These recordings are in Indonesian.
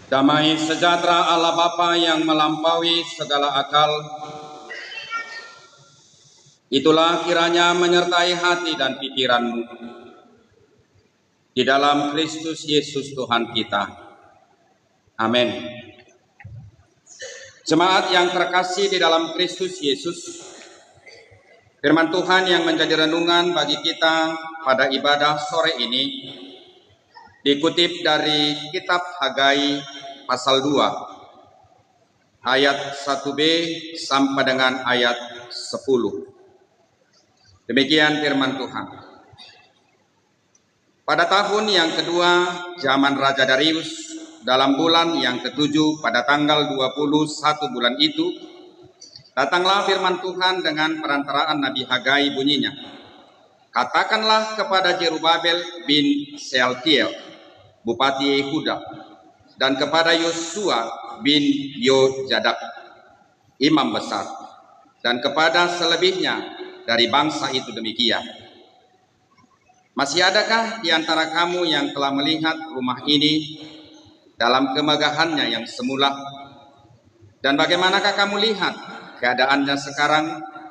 Damai sejahtera Allah Bapa yang melampaui segala akal, itulah kiranya menyertai hati dan pikiranmu di dalam Kristus Yesus Tuhan kita. Amin. Jemaat yang terkasih di dalam Kristus Yesus, firman Tuhan yang menjadi renungan bagi kita pada ibadah sore ini dikutip dari kitab Hagai pasal 2 ayat 1b sampai dengan ayat 10. Demikian firman Tuhan. Pada tahun yang kedua zaman Raja Darius, dalam bulan yang ketujuh pada tanggal 21 bulan itu, datanglah firman Tuhan dengan perantaraan Nabi Hagai, bunyinya, katakanlah kepada Jerubabel bin Sealtiel, Bupati Yehuda, dan kepada Yosua bin Yojadak, imam besar, dan kepada selebihnya dari bangsa itu demikian. Masih adakah di antara kamu yang telah melihat rumah ini dalam kemegahannya yang semula? Dan bagaimanakah kamu lihat keadaannya sekarang?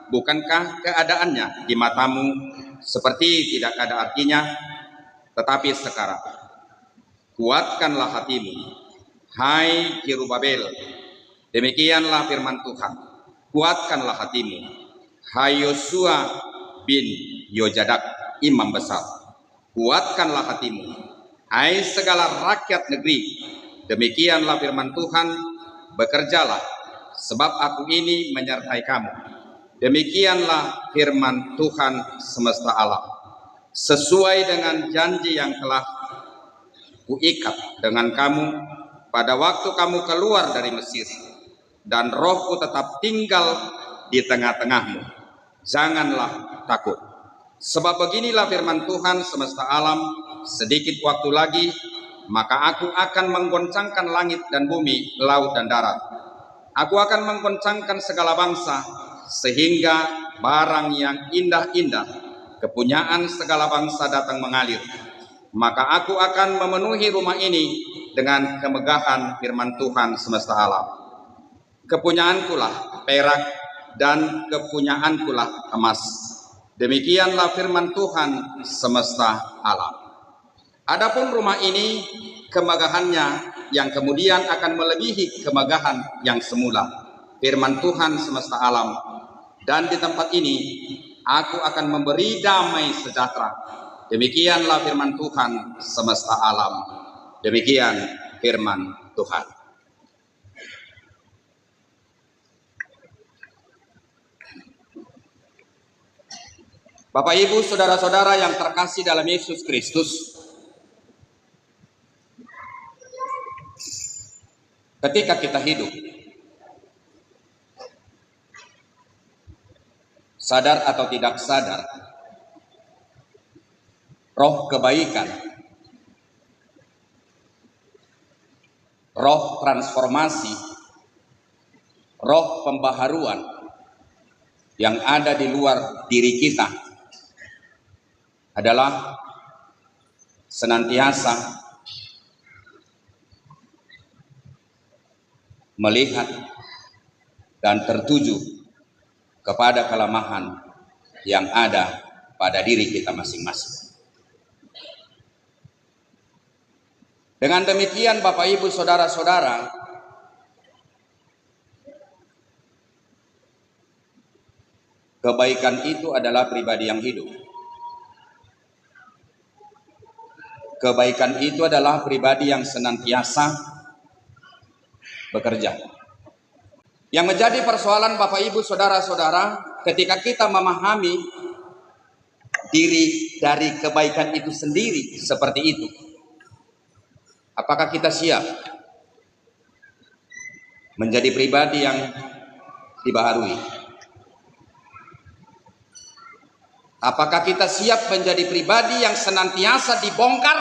Bukankah keadaannya di matamu seperti tidak ada artinya? Tetapi sekarang kuatkanlah hatimu, hai Jerubabel. Demikianlah firman Tuhan. Kuatkanlah hatimu, hai Yosua bin Yojadak, imam besar. Kuatkanlah hatimu, hai segala rakyat negeri. Demikianlah firman Tuhan. Bekerjalah, sebab aku ini menyertai kamu. Demikianlah firman Tuhan semesta alam. Sesuai dengan janji yang telah kuikat dengan kamu pada waktu kamu keluar dari Mesir, dan rohku tetap tinggal di tengah-tengahmu. Janganlah takut, sebab beginilah firman Tuhan semesta alam, sedikit waktu lagi, maka aku akan menggoncangkan langit dan bumi, laut dan darat. Aku akan menggoncangkan segala bangsa, sehingga barang yang indah-indah, kepunyaan segala bangsa datang mengalir. Maka aku akan memenuhi rumah ini dengan kemegahan firman Tuhan semesta alam. Kepunyaankulah perak dan kepunyaankulah emas. Demikianlah firman Tuhan semesta alam. Adapun rumah ini, kemegahannya yang kemudian akan melebihi kemegahan yang semula, firman Tuhan semesta alam. Dan di tempat ini aku akan memberi damai sejahtera. Demikianlah firman Tuhan semesta alam. Demikian firman Tuhan. Bapak, Ibu, saudara-saudara yang terkasih dalam Yesus Kristus, ketika kita hidup, sadar atau tidak sadar, roh kebaikan, roh transformasi, roh pembaharuan yang ada di luar diri kita adalah senantiasa melihat dan tertuju kepada kelemahan yang ada pada diri kita masing-masing. Dengan demikian, Bapak, Ibu, saudara-saudara, kebaikan itu adalah pribadi yang hidup. Kebaikan itu adalah pribadi yang senantiasa bekerja. Yang menjadi persoalan, Bapak, Ibu, saudara-saudara, ketika kita memahami diri dari kebaikan itu sendiri seperti itu, apakah kita siap menjadi pribadi yang dibaharui? Apakah kita siap menjadi pribadi yang senantiasa dibongkar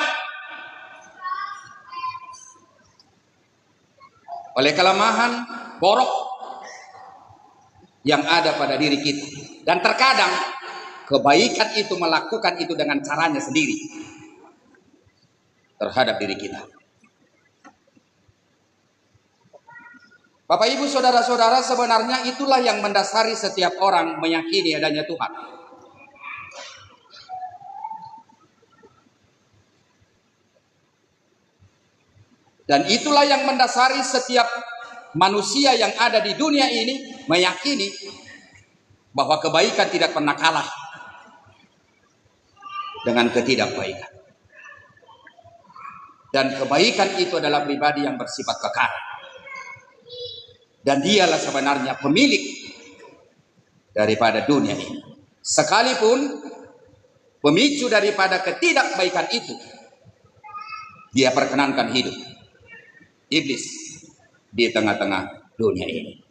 oleh kelemahan, borok yang ada pada diri kita? Dan terkadang kebaikan itu melakukan itu dengan caranya sendiri terhadap diri kita. Bapak Ibu saudara-saudara, sebenarnya itulah yang mendasari setiap orang meyakini adanya Tuhan. Dan itulah yang mendasari setiap manusia yang ada di dunia ini meyakini bahwa kebaikan tidak pernah kalah dengan ketidakbaikan. Dan kebaikan itu adalah pribadi yang bersifat kekal. Dan dialah sebenarnya pemilik daripada dunia ini. Sekalipun pemicu daripada ketidakbaikan itu dia perkenankan hidup iblis di tengah-tengah dunia ini.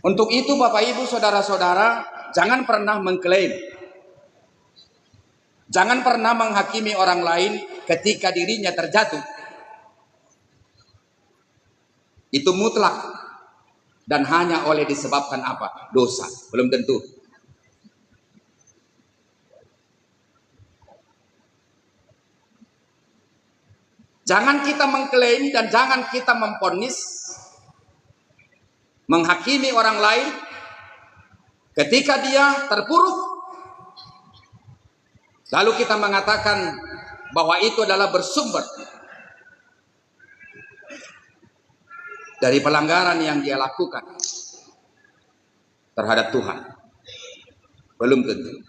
Untuk itu Bapak Ibu saudara-saudara, jangan pernah mengklaim, jangan pernah menghakimi orang lain ketika dirinya terjatuh. Itu mutlak dan hanya oleh disebabkan apa? Dosa. Belum tentu. Jangan kita mengklaim dan jangan kita memvonis, menghakimi orang lain ketika dia terpuruk, lalu kita mengatakan bahwa itu adalah bersumber dari pelanggaran yang dia lakukan terhadap Tuhan. Belum tentu.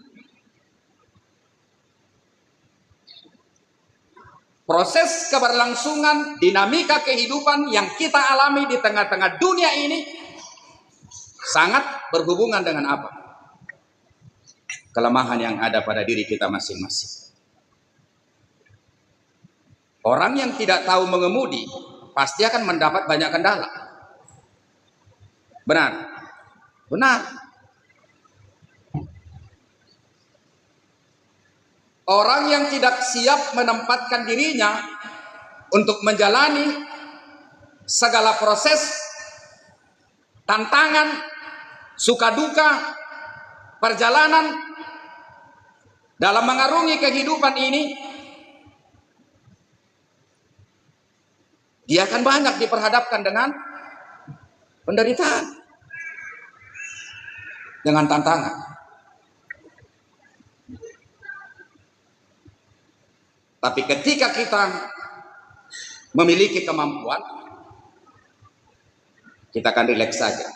Proses keberlangsungan dinamika kehidupan yang kita alami di tengah-tengah dunia ini sangat berhubungan dengan apa? Kelemahan yang ada pada diri kita masing-masing. Orang yang tidak tahu mengemudi pasti akan mendapat banyak kendala. Benar? Benar. Orang yang tidak siap menempatkan dirinya untuk menjalani segala proses, tantangan, suka duka, perjalanan dalam mengarungi kehidupan ini, dia akan banyak diperhadapkan dengan penderitaan, dengan tantangan. Tapi ketika kita memiliki kemampuan, kita akan rileks saja.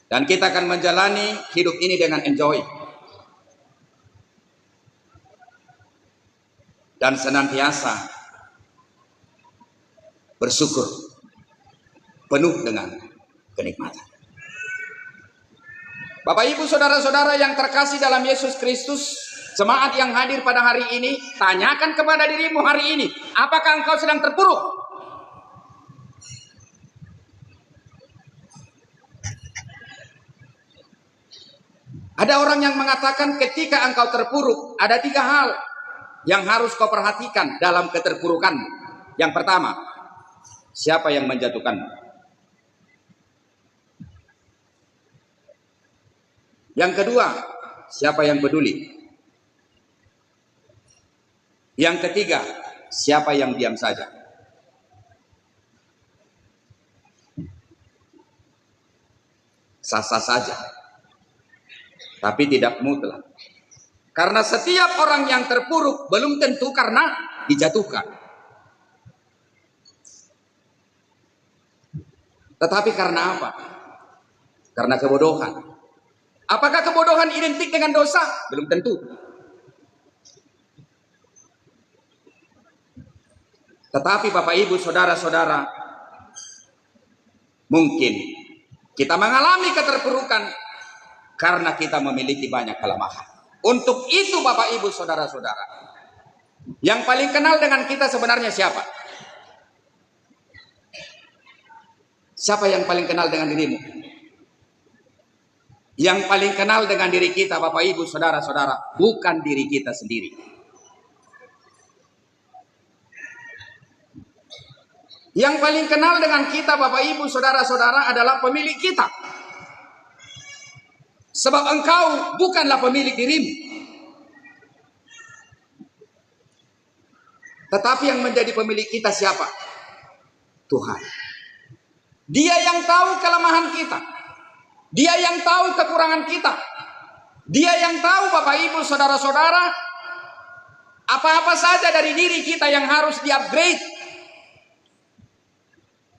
Dan kita akan menjalani hidup ini dengan enjoy. Dan senantiasa bersyukur, penuh dengan kenikmatan. Bapak Ibu saudara-saudara yang terkasih dalam Yesus Kristus, jemaat yang hadir pada hari ini, tanyakan kepada dirimu hari ini, apakah engkau sedang terpuruk? Ada orang yang mengatakan ketika engkau terpuruk, ada 3 hal yang harus kau perhatikan dalam keterpurukanmu. Yang pertama, siapa yang menjatuhkanmu? Yang kedua, siapa yang peduli? Yang ketiga, siapa yang diam saja? Sah-sah saja, tapi tidak mutlak. Karena setiap orang yang terpuruk belum tentu karena dijatuhkan, tetapi karena apa? Karena kebodohan. Apakah kebodohan identik dengan dosa? Belum tentu. Tetapi Bapak Ibu saudara-saudara, mungkin kita mengalami keterpurukan karena kita memiliki banyak kelemahan. Untuk itu Bapak Ibu saudara-saudara, yang paling kenal dengan kita sebenarnya siapa? Siapa yang paling kenal dengan dirimu? Yang paling kenal dengan diri kita Bapak Ibu saudara-saudara, bukan diri kita sendiri. Yang paling kenal dengan kita Bapak Ibu saudara-saudara adalah pemilik kita. Sebab engkau bukanlah pemilik dirimu. Tetapi yang menjadi pemilik kita siapa? Tuhan. Dia yang tahu kelemahan kita. Dia yang tahu kekurangan kita. Dia yang tahu Bapak Ibu saudara-saudara, apa-apa saja dari diri kita yang harus di-upgrade.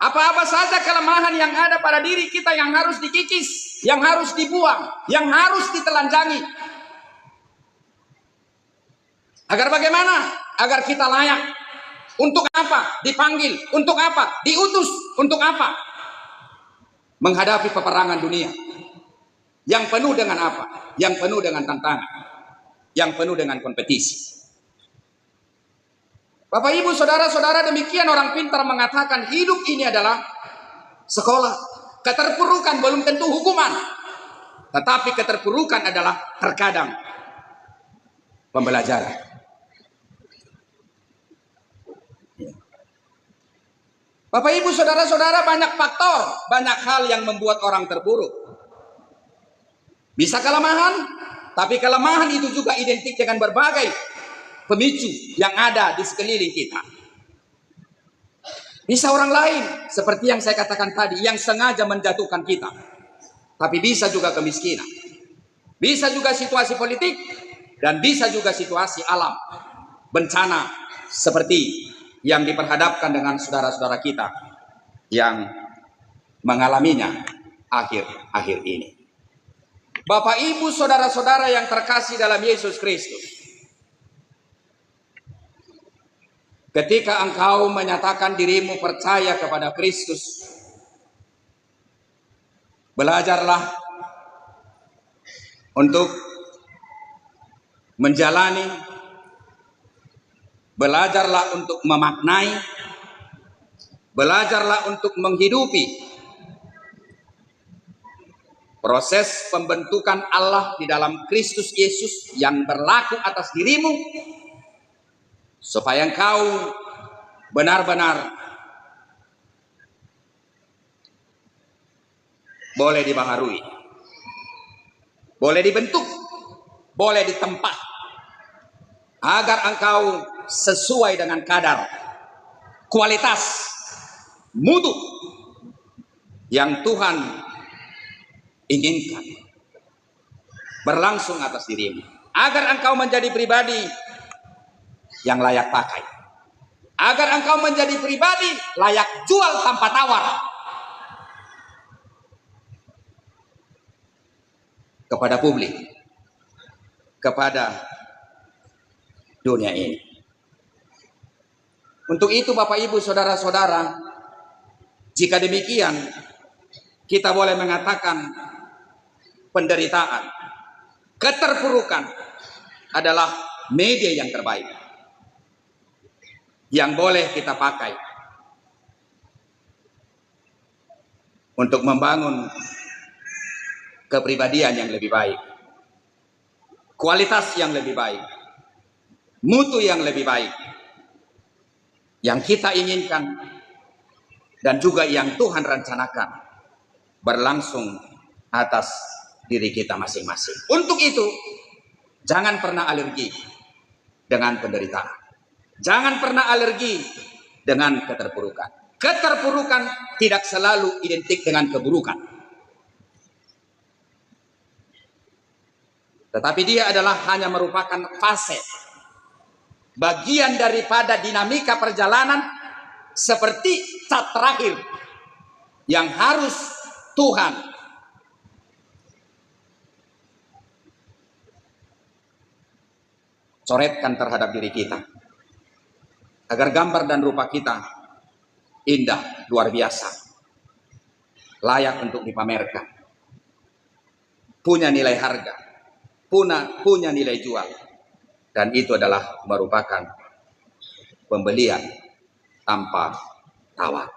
Apa-apa saja kelemahan yang ada pada diri kita yang harus dikikis, yang harus dibuang, yang harus ditelanjangi. Agar bagaimana? Agar kita layak. Untuk apa? Dipanggil. Untuk apa? Diutus. Untuk apa? Menghadapi peperangan dunia. Yang penuh dengan apa? Yang penuh dengan tantangan. Yang penuh dengan kompetisi. Bapak Ibu saudara-saudara, demikian orang pintar mengatakan hidup ini adalah sekolah. Keterpurukan belum tentu hukuman. Tetapi keterpurukan adalah terkadang pembelajaran. Bapak Ibu saudara-saudara, banyak faktor, banyak hal yang membuat orang terpuruk. Bisa kelemahan, tapi kelemahan itu juga identik dengan berbagai pemicu yang ada di sekeliling kita. Bisa orang lain, seperti yang saya katakan tadi, yang sengaja menjatuhkan kita. Tapi bisa juga kemiskinan. Bisa juga situasi politik, dan bisa juga situasi alam. Bencana seperti yang diperhadapkan dengan saudara-saudara kita yang mengalaminya akhir-akhir ini. Bapak Ibu saudara-saudara yang terkasih dalam Yesus Kristus, ketika engkau menyatakan dirimu percaya kepada Kristus, belajarlah untuk menjalani, belajarlah untuk memaknai, belajarlah untuk menghidupi proses pembentukan Allah di dalam Kristus Yesus yang berlaku atas dirimu, supaya engkau benar-benar boleh dibaharui, boleh dibentuk, boleh ditempa, agar engkau sesuai dengan kadar, kualitas, mutu yang Tuhan inginkan berlangsung atas dirimu, agar engkau menjadi pribadi yang layak pakai, agar engkau menjadi pribadi layak jual tanpa tawar kepada publik, kepada dunia ini. Untuk itu Bapak Ibu saudara-saudara, jika demikian kita boleh mengatakan penderitaan, keterpurukan adalah media yang terbaik yang boleh kita pakai untuk membangun kepribadian yang lebih baik, kualitas yang lebih baik, mutu yang lebih baik, yang kita inginkan dan juga yang Tuhan rencanakan berlangsung atas diri kita masing-masing. Untuk itu, jangan pernah alergi dengan penderitaan. Jangan pernah alergi dengan keterpurukan. Keterpurukan tidak selalu identik dengan keburukan. Tetapi dia adalah hanya merupakan fase, bagian daripada dinamika perjalanan, seperti cat terakhir yang harus Tuhan coretkan terhadap diri kita, agar gambar dan rupa kita indah, luar biasa, layak untuk dipamerkan, punya nilai harga, punya nilai jual, dan itu adalah merupakan pembelian tanpa tawar.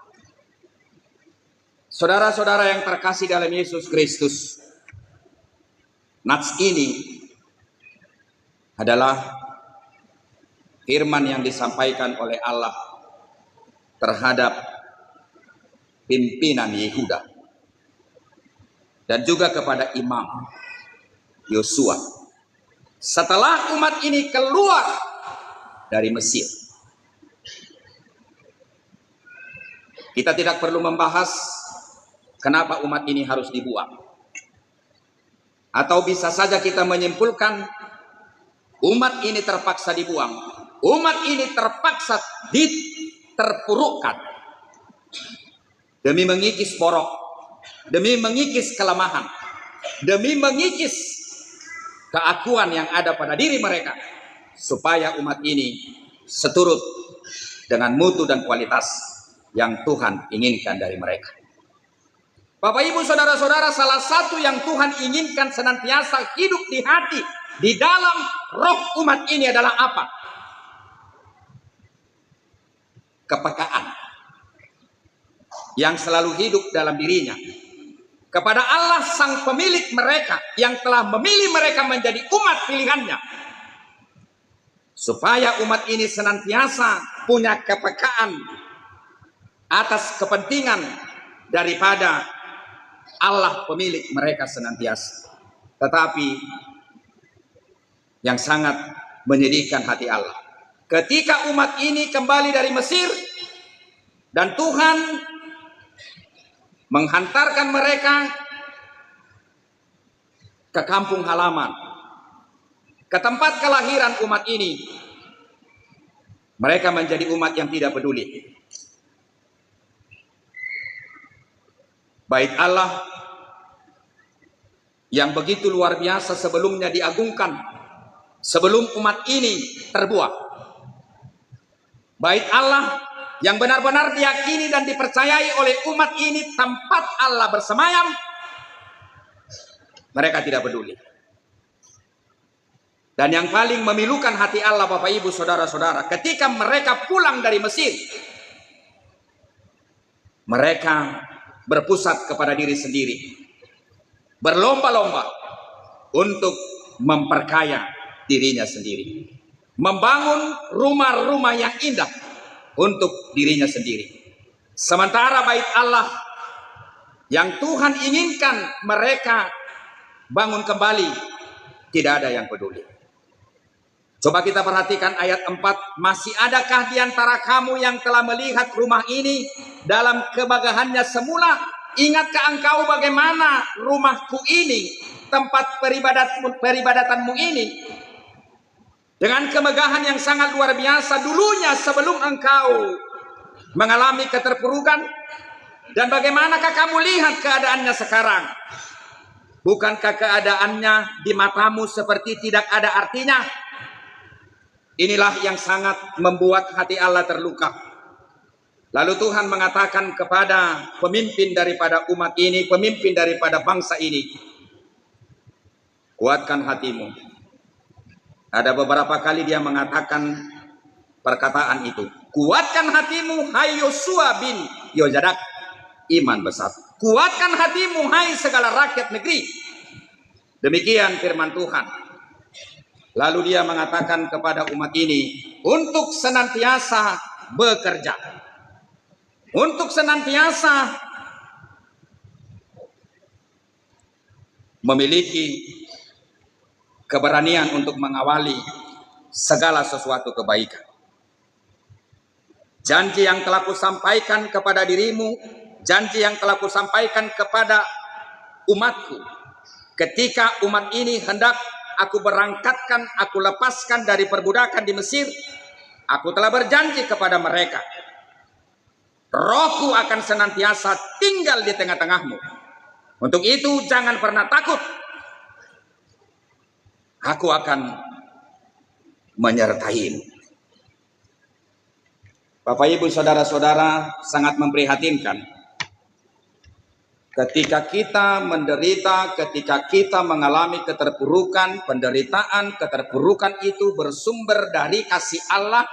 Saudara-saudara yang terkasih dalam Yesus Kristus, nats ini adalah firman yang disampaikan oleh Allah terhadap pimpinan Yehuda dan juga kepada Imam Yosua setelah umat ini keluar dari Mesir. Kita tidak perlu membahas kenapa umat ini harus dibuang. Atau bisa saja kita menyimpulkan umat ini terpaksa dibuang. Umat ini terpaksa terpurukkan demi mengikis borok, demi mengikis kelemahan, demi mengikis keakuan yang ada pada diri mereka, supaya umat ini seturut dengan mutu dan kualitas yang Tuhan inginkan dari mereka. Bapak Ibu saudara-saudara, salah satu yang Tuhan inginkan senantiasa hidup di hati, di dalam roh umat ini adalah apa? Kepekaan yang selalu hidup dalam dirinya kepada Allah sang pemilik mereka yang telah memilih mereka menjadi umat pilihannya, supaya umat ini senantiasa punya kepekaan atas kepentingan daripada Allah pemilik mereka senantiasa. Tetapi yang sangat menyedihkan hati Allah, ketika umat ini kembali dari Mesir dan Tuhan menghantarkan mereka ke kampung halaman, ke tempat kelahiran umat ini, mereka menjadi umat yang tidak peduli. Bait Allah yang begitu luar biasa sebelumnya diagungkan, sebelum umat ini terbuang. Bait Allah yang benar-benar diyakini dan dipercayai oleh umat ini, tempat Allah bersemayam, mereka tidak peduli. Dan yang paling memilukan hati Allah, Bapak Ibu saudara-saudara, ketika mereka pulang dari Mesir, mereka berpusat kepada diri sendiri, berlomba-lomba untuk memperkaya dirinya sendiri, membangun rumah-rumah yang indah untuk dirinya sendiri. Sementara bait Allah yang Tuhan inginkan mereka bangun kembali, tidak ada yang peduli. Coba kita perhatikan ayat 4. Masih adakah di antara kamu yang telah melihat rumah ini dalam kemegahannya semula? Ingatkah engkau bagaimana rumahku ini, tempat peribadatanmu ini, dengan kemegahan yang sangat luar biasa dulunya sebelum engkau mengalami keterpurukan? Dan bagaimanakah kamu lihat keadaannya sekarang? Bukankah keadaannya di matamu seperti tidak ada artinya? Inilah yang sangat membuat hati Allah terluka. Lalu Tuhan mengatakan kepada pemimpin daripada umat ini, pemimpin daripada bangsa ini, kuatkan hatimu. Ada beberapa kali dia mengatakan perkataan itu. Kuatkan hatimu, hai Yosua bin Yozadak, iman besar. Kuatkan hatimu, hai segala rakyat negeri. Demikian firman Tuhan. Lalu dia mengatakan kepada umat ini untuk senantiasa bekerja, untuk senantiasa memiliki keberanian untuk mengawali segala sesuatu kebaikan. Janji yang telah kusampaikan kepada dirimu, janji yang telah kusampaikan kepada umatku, ketika umat ini hendak aku berangkatkan, aku lepaskan dari perbudakan di Mesir, aku telah berjanji kepada mereka, Rohku akan senantiasa tinggal di tengah-tengahmu. Untuk itu jangan pernah takut. Aku akan menyertaimu. Bapak Ibu saudara-saudara, sangat memprihatinkan ketika kita menderita, ketika kita mengalami keterpurukan, penderitaan, keterpurukan itu bersumber dari kasih Allah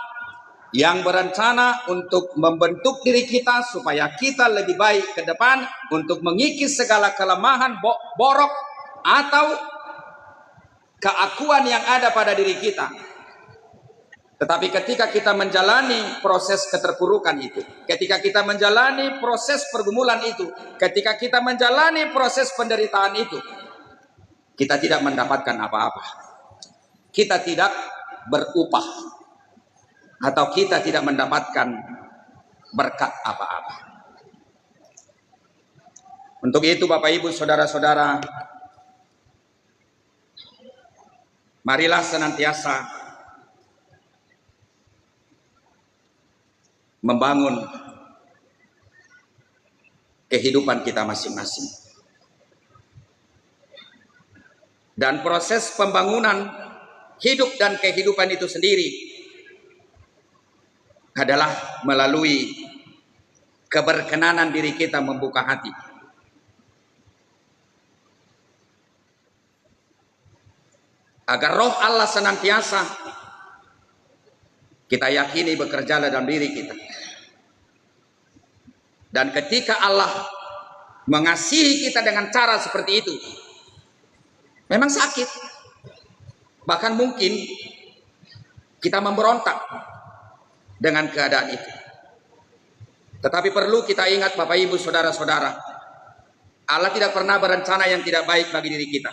yang berencana untuk membentuk diri kita supaya kita lebih baik ke depan, untuk mengikis segala kelemahan, borok, atau keakuan yang ada pada diri kita. Tetapi ketika kita menjalani proses keterpurukan itu, ketika kita menjalani proses pergumulan itu, ketika kita menjalani proses penderitaan itu, kita tidak mendapatkan apa-apa. Kita tidak berupah, atau kita tidak mendapatkan berkat apa-apa. Untuk itu Bapak Ibu saudara-saudara, marilah senantiasa membangun kehidupan kita masing-masing. Dan proses pembangunan hidup dan kehidupan itu sendiri adalah melalui keberkenanan diri kita membuka hati. Agar roh Allah senantiasa kita yakini bekerja dalam diri kita. Dan ketika Allah mengasihi kita dengan cara seperti itu, memang sakit. Bahkan mungkin kita memberontak dengan keadaan itu. Tetapi perlu kita ingat Bapak Ibu saudara-saudara, Allah tidak pernah berencana yang tidak baik bagi diri kita.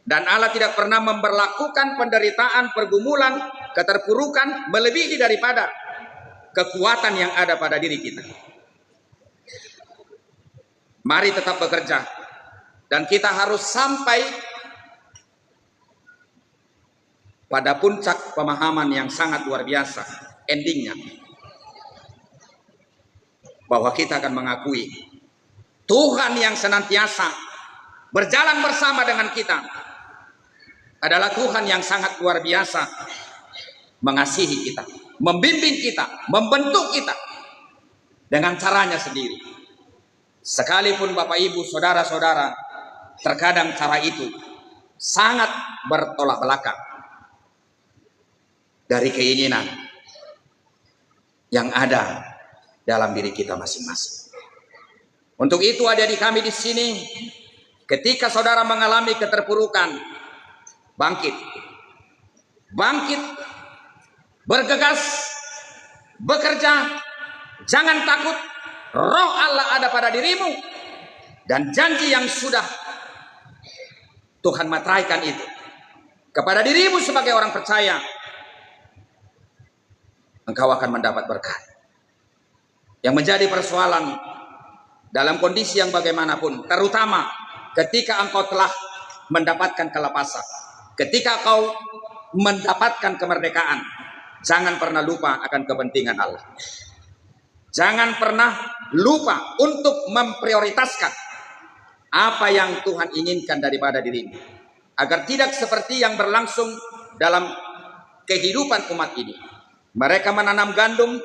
Dan Allah tidak pernah memberlakukan penderitaan, pergumulan, keterpurukan melebihi daripada kekuatan yang ada pada diri kita. Mari tetap bekerja. Dan kita harus sampai pada puncak pemahaman yang sangat luar biasa. Endingnya, bahwa kita akan mengakui Tuhan yang senantiasa berjalan bersama dengan kita adalah Tuhan yang sangat luar biasa, mengasihi kita, membimbing kita, membentuk kita dengan caranya sendiri. Sekalipun Bapak Ibu saudara-saudara, terkadang cara itu sangat bertolak belakang dari keinginan yang ada dalam diri kita masing-masing. Untuk itu ada di kami di sini, ketika saudara mengalami keterpurukan, bangkit, bergegas, bekerja, jangan takut. Roh Allah ada pada dirimu, dan janji yang sudah Tuhan materaikan itu kepada dirimu sebagai orang percaya, engkau akan mendapat berkat. Yang menjadi persoalan dalam kondisi yang bagaimanapun, terutama ketika engkau telah mendapatkan kelepasan, ketika kau mendapatkan kemerdekaan, jangan pernah lupa akan kepentingan Allah. Jangan pernah lupa untuk memprioritaskan apa yang Tuhan inginkan daripada dirimu, agar tidak seperti yang berlangsung dalam kehidupan umat ini. Mereka menanam gandum,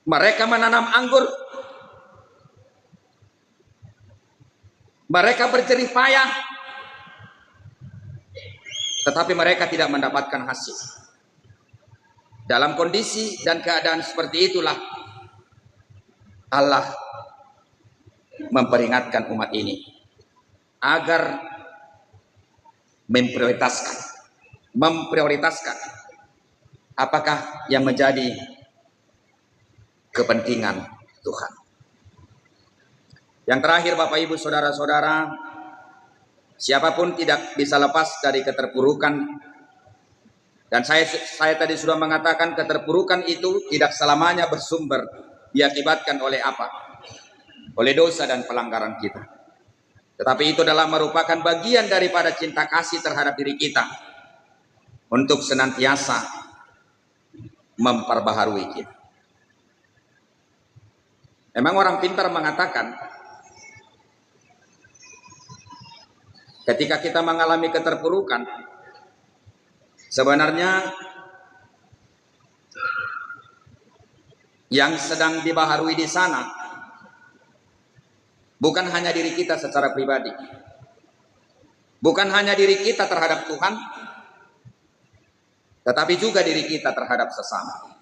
mereka menanam anggur, mereka berjerih payah, tetapi mereka tidak mendapatkan hasil. Dalam kondisi dan keadaan seperti itulah Allah memperingatkan umat ini agar memprioritaskan apakah yang menjadi kepentingan Tuhan. Yang terakhir Bapak Ibu saudara-saudara, siapapun tidak bisa lepas dari keterpurukan. Dan saya tadi sudah mengatakan keterpurukan itu tidak selamanya bersumber diakibatkan oleh apa? Oleh dosa dan pelanggaran kita. Tetapi itu adalah merupakan bagian daripada cinta kasih terhadap diri kita untuk senantiasa memperbaharui kita. Memang orang pintar mengatakan, ketika kita mengalami keterpurukan, sebenarnya yang sedang dibaharui di sana bukan hanya diri kita secara pribadi, bukan hanya diri kita terhadap Tuhan, tetapi juga diri kita terhadap sesama.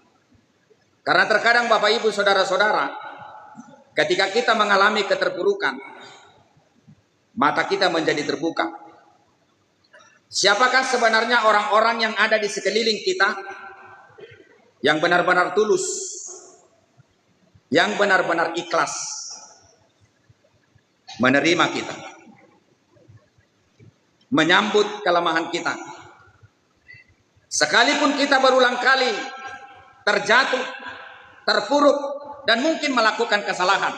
Karena terkadang Bapak Ibu saudara-saudara, ketika kita mengalami keterpurukan, mata kita menjadi terbuka. Siapakah sebenarnya orang-orang yang ada di sekeliling kita yang benar-benar tulus, yang benar-benar ikhlas menerima kita, menyambut kelemahan kita, sekalipun kita berulang kali terjatuh, terpuruk, dan mungkin melakukan kesalahan.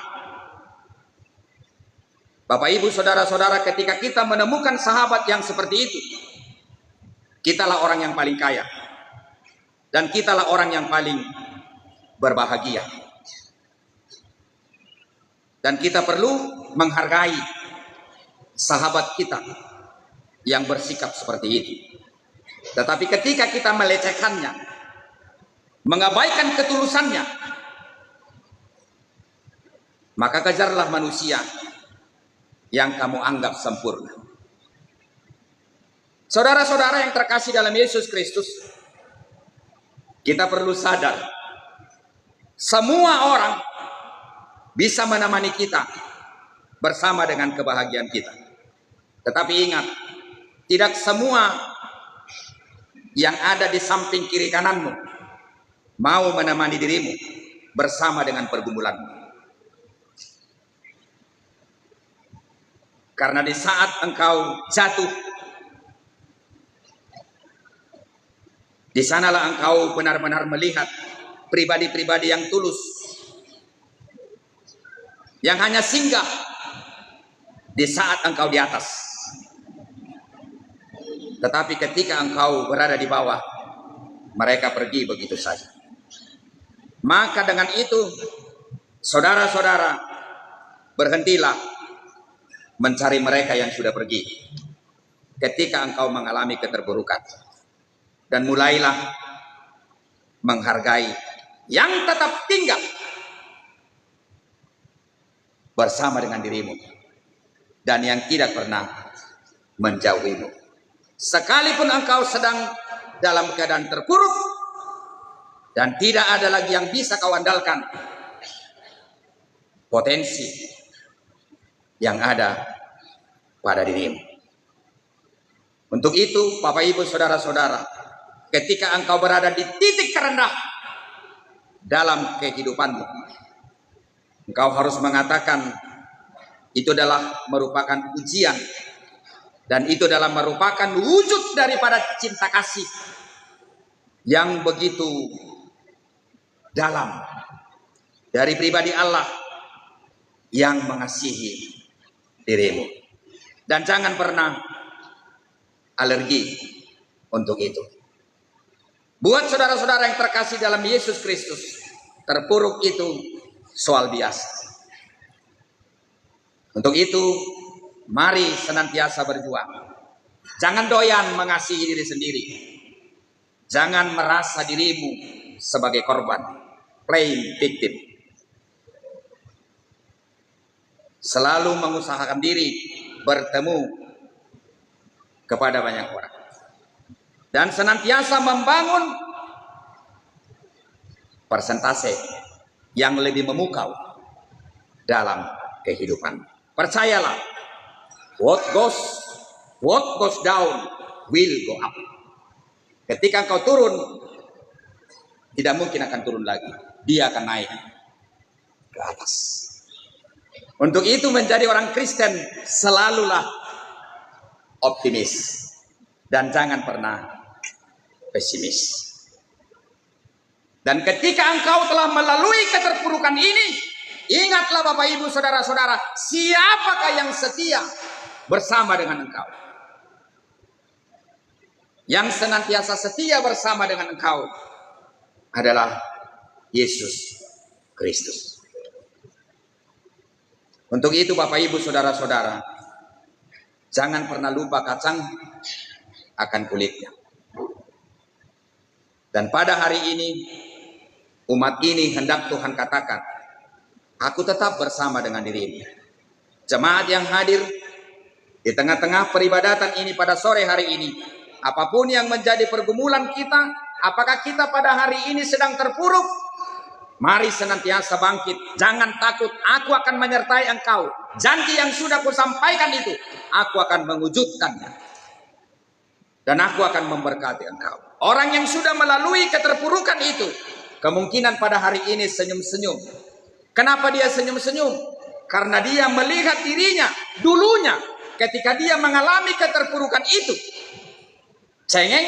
Bapak Ibu saudara-saudara, ketika kita menemukan sahabat yang seperti itu, kitalah orang yang paling kaya dan kitalah orang yang paling berbahagia. Dan kita perlu menghargai sahabat kita yang bersikap seperti itu. Tetapi ketika kita melecehkannya, mengabaikan ketulusannya, maka kejarlah manusia yang kamu anggap sempurna. Saudara-saudara yang terkasih dalam Yesus Kristus, kita perlu sadar, semua orang bisa menemani kita bersama dengan kebahagiaan kita. Tetapi ingat, tidak semua yang ada di samping kiri kananmu mau menemani dirimu bersama dengan pergumulanmu. Karena di saat engkau jatuh, di sanalah engkau benar-benar melihat pribadi-pribadi yang tulus, yang hanya singgah di saat engkau di atas. Tetapi ketika engkau berada di bawah, mereka pergi begitu saja. Maka dengan itu, saudara-saudara, berhentilah mencari mereka yang sudah pergi ketika engkau mengalami keterpurukan, dan mulailah menghargai yang tetap tinggal bersama dengan dirimu dan yang tidak pernah menjauhimu. Sekalipun engkau sedang dalam keadaan terpuruk dan tidak ada lagi yang bisa kau andalkan, potensi yang ada pada dirimu. Untuk itu, Bapak Ibu saudara-saudara, ketika engkau berada di titik terendah dalam kehidupanmu, engkau harus mengatakan itu adalah merupakan ujian, dan itu adalah merupakan wujud daripada cinta kasih yang begitu dalam dari pribadi Allah yang mengasihi dirimu. Dan jangan pernah alergi untuk itu. Buat saudara-saudara yang terkasih dalam Yesus Kristus, terpuruk itu soal biasa. Untuk itu, mari senantiasa berjuang. Jangan doyan mengasihi diri sendiri. Jangan merasa dirimu sebagai korban, playing victim. Selalu mengusahakan diri bertemu kepada banyak orang, dan senantiasa membangun persentase yang lebih memukau dalam kehidupan. Percayalah, what goes down will go up. Ketika engkau turun, tidak mungkin akan turun lagi, dia akan naik ke atas. Untuk itu menjadi orang Kristen selalulah optimis dan jangan pernah pesimis. Dan ketika engkau telah melalui keterpurukan ini, ingatlah Bapak Ibu saudara-saudara, siapakah yang setia bersama dengan engkau? Yang senantiasa setia bersama dengan engkau adalah Yesus Kristus. Untuk itu Bapak Ibu saudara-saudara, jangan pernah lupa kacang akan kulitnya. Dan pada hari ini, umat ini hendak Tuhan katakan, aku tetap bersama dengan dirimu. Jemaat yang hadir di tengah-tengah peribadatan ini pada sore hari ini, apapun yang menjadi pergumulan kita, apakah kita pada hari ini sedang terpuruk, mari senantiasa bangkit, jangan takut, aku akan menyertai engkau. Janji yang sudah kusampaikan itu, aku akan mewujudkannya. Dan aku akan memberkati engkau. Orang yang sudah melalui keterpurukan itu, kemungkinan pada hari ini senyum-senyum. Kenapa dia senyum-senyum? Karena dia melihat dirinya dulunya ketika dia mengalami keterpurukan itu, cengeng,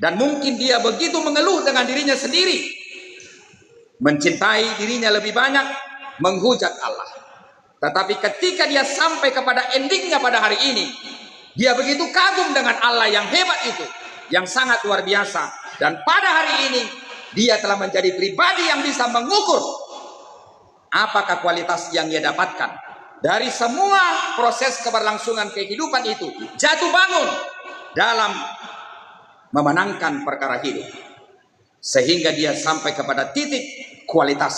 dan mungkin dia begitu mengeluh dengan dirinya sendiri. mencintai dirinya lebih banyak, menghujat Allah. Tetapi ketika dia sampai kepada endingnya pada hari ini, dia begitu kagum dengan Allah yang hebat itu, yang sangat luar biasa. Dan pada hari ini, dia telah menjadi pribadi yang bisa mengukur apakah kualitas yang dia dapatkan dari semua proses keberlangsungan kehidupan itu, jatuh bangun dalam memenangkan perkara hidup, sehingga dia sampai kepada titik kualitas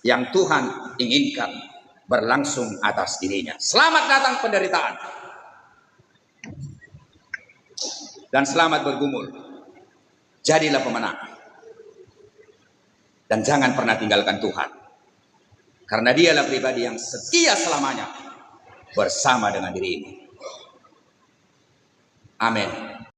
yang Tuhan inginkan berlangsung atas dirinya. Selamat datang penderitaan dan selamat bergumul. Jadilah pemenang dan jangan pernah tinggalkan Tuhan, karena dialah pribadi yang setia selamanya bersama dengan dirimu. Amin.